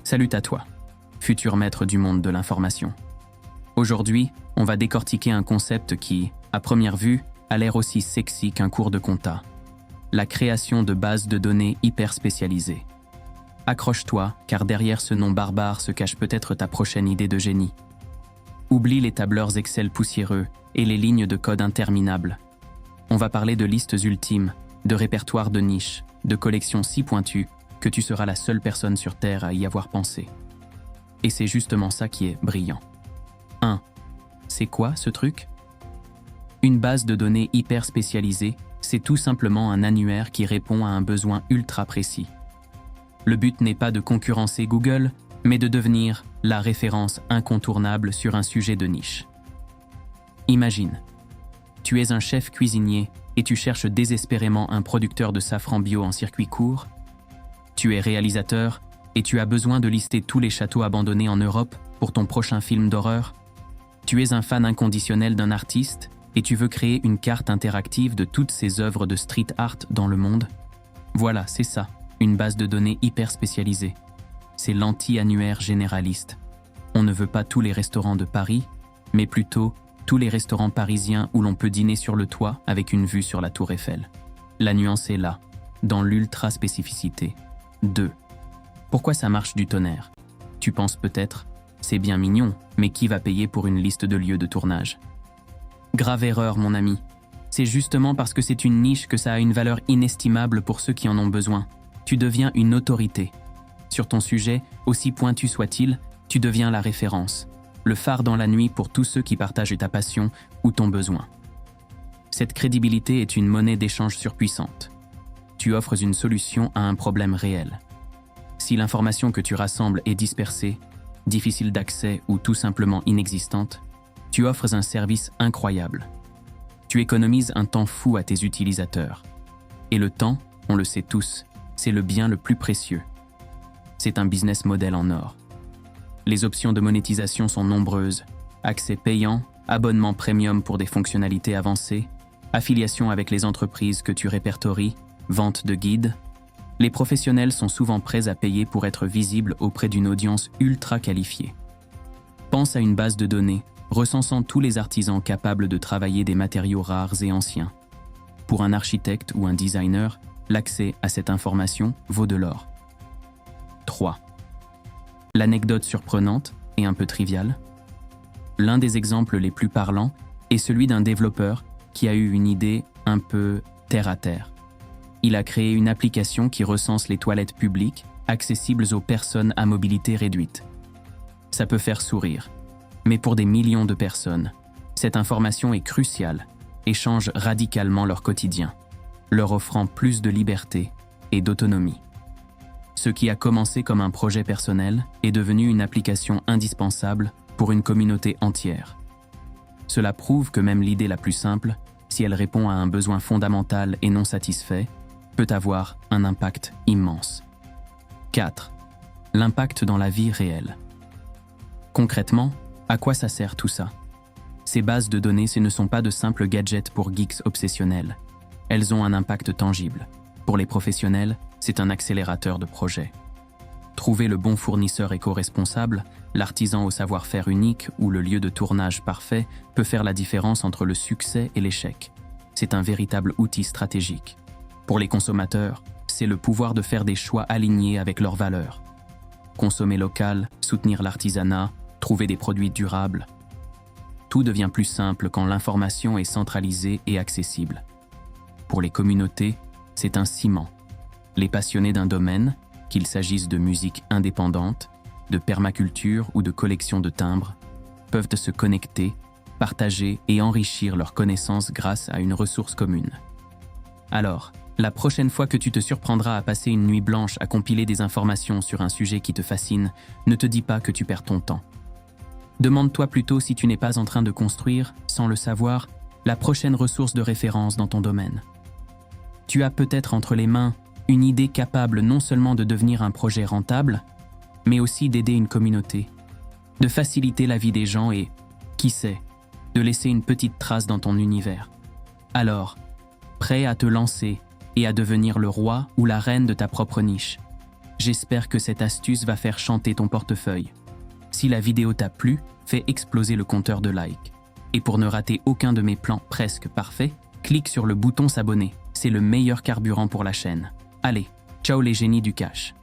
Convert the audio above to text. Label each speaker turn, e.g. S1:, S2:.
S1: Salut à toi, futur maître du monde de l'information. Aujourd'hui, on va décortiquer un concept qui, à première vue, a l'air aussi sexy qu'un cours de compta. La création de bases de données hyper spécialisées. Accroche-toi, car derrière ce nom barbare se cache peut-être ta prochaine idée de génie. Oublie les tableurs Excel poussiéreux et les lignes de code interminables. On va parler de listes ultimes, de répertoires de niche, de collections si pointues que tu seras la seule personne sur Terre à y avoir pensé. Et c'est justement ça qui est brillant. 1. C'est quoi ce truc? Une base de données hyper spécialisée, c'est tout simplement un annuaire qui répond à un besoin ultra précis. Le but n'est pas de concurrencer Google, mais de devenir la référence incontournable sur un sujet de niche. Imagine, tu es un chef cuisinier et tu cherches désespérément un producteur de safran bio en circuit court. Tu es réalisateur et tu as besoin de lister tous les châteaux abandonnés en Europe pour ton prochain film d'horreur. Tu es un fan inconditionnel d'un artiste et tu veux créer une carte interactive de toutes ses œuvres de street art dans le monde. Voilà, c'est ça, une base de données hyper spécialisée. C'est l'anti-annuaire généraliste. On ne veut pas tous les restaurants de Paris, mais plutôt tous les restaurants parisiens où l'on peut dîner sur le toit avec une vue sur la Tour Eiffel. La nuance est là, dans l'ultra-spécificité. 2. Pourquoi ça marche du tonnerre? Tu penses peut-être, c'est bien mignon, mais qui va payer pour une liste de lieux de tournage? Grave erreur, mon ami. C'est justement parce que c'est une niche que ça a une valeur inestimable pour ceux qui en ont besoin. Tu deviens une autorité. Sur ton sujet, aussi pointu soit-il, tu deviens la référence, le phare dans la nuit pour tous ceux qui partagent ta passion ou ton besoin. Cette crédibilité est une monnaie d'échange surpuissante. Tu offres une solution à un problème réel. Si l'information que tu rassembles est dispersée, difficile d'accès ou tout simplement inexistante, tu offres un service incroyable. Tu économises un temps fou à tes utilisateurs. Et le temps, on le sait tous, c'est le bien le plus précieux. C'est un business model en or. Les options de monétisation sont nombreuses. Accès payant, abonnement premium pour des fonctionnalités avancées, affiliation avec les entreprises que tu répertories, vente de guides. Les professionnels sont souvent prêts à payer pour être visibles auprès d'une audience ultra qualifiée. Pense à une base de données recensant tous les artisans capables de travailler des matériaux rares et anciens. Pour un architecte ou un designer, l'accès à cette information vaut de l'or. 3. L'anecdote surprenante et un peu triviale. L'un des exemples les plus parlants est celui d'un développeur qui a eu une idée un peu terre à terre. Il a créé une application qui recense les toilettes publiques accessibles aux personnes à mobilité réduite. Ça peut faire sourire, mais pour des millions de personnes, cette information est cruciale et change radicalement leur quotidien, leur offrant plus de liberté et d'autonomie. Ce qui a commencé comme un projet personnel est devenu une application indispensable pour une communauté entière. Cela prouve que même l'idée la plus simple, si elle répond à un besoin fondamental et non satisfait, peut avoir un impact immense. 4. L'impact dans la vie réelle. Concrètement, à quoi ça sert tout ça? Ces bases de données, ce ne sont pas de simples gadgets pour geeks obsessionnels. Elles ont un impact tangible. Pour les professionnels, c'est un accélérateur de projet. Trouver le bon fournisseur éco-responsable, l'artisan au savoir-faire unique ou le lieu de tournage parfait peut faire la différence entre le succès et l'échec. C'est un véritable outil stratégique. Pour les consommateurs, c'est le pouvoir de faire des choix alignés avec leurs valeurs. Consommer local, soutenir l'artisanat, trouver des produits durables. Tout devient plus simple quand l'information est centralisée et accessible. Pour les communautés, c'est un ciment. Les passionnés d'un domaine, qu'il s'agisse de musique indépendante, de permaculture ou de collection de timbres, peuvent se connecter, partager et enrichir leurs connaissances grâce à une ressource commune. Alors, la prochaine fois que tu te surprendras à passer une nuit blanche à compiler des informations sur un sujet qui te fascine, ne te dis pas que tu perds ton temps. Demande-toi plutôt si tu n'es pas en train de construire, sans le savoir, la prochaine ressource de référence dans ton domaine. Tu as peut-être entre les mains une idée capable non seulement de devenir un projet rentable, mais aussi d'aider une communauté, de faciliter la vie des gens et, qui sait, de laisser une petite trace dans ton univers. Alors, prêt à te lancer et à devenir le roi ou la reine de ta propre niche, J'espère que cette astuce va faire chanter ton portefeuille. Si la vidéo t'a plu, fais exploser le compteur de likes. Et pour ne rater aucun de mes plans presque parfaits, clique sur le bouton s'abonner. C'est le meilleur carburant pour la chaîne. Allez, ciao les génies du cash.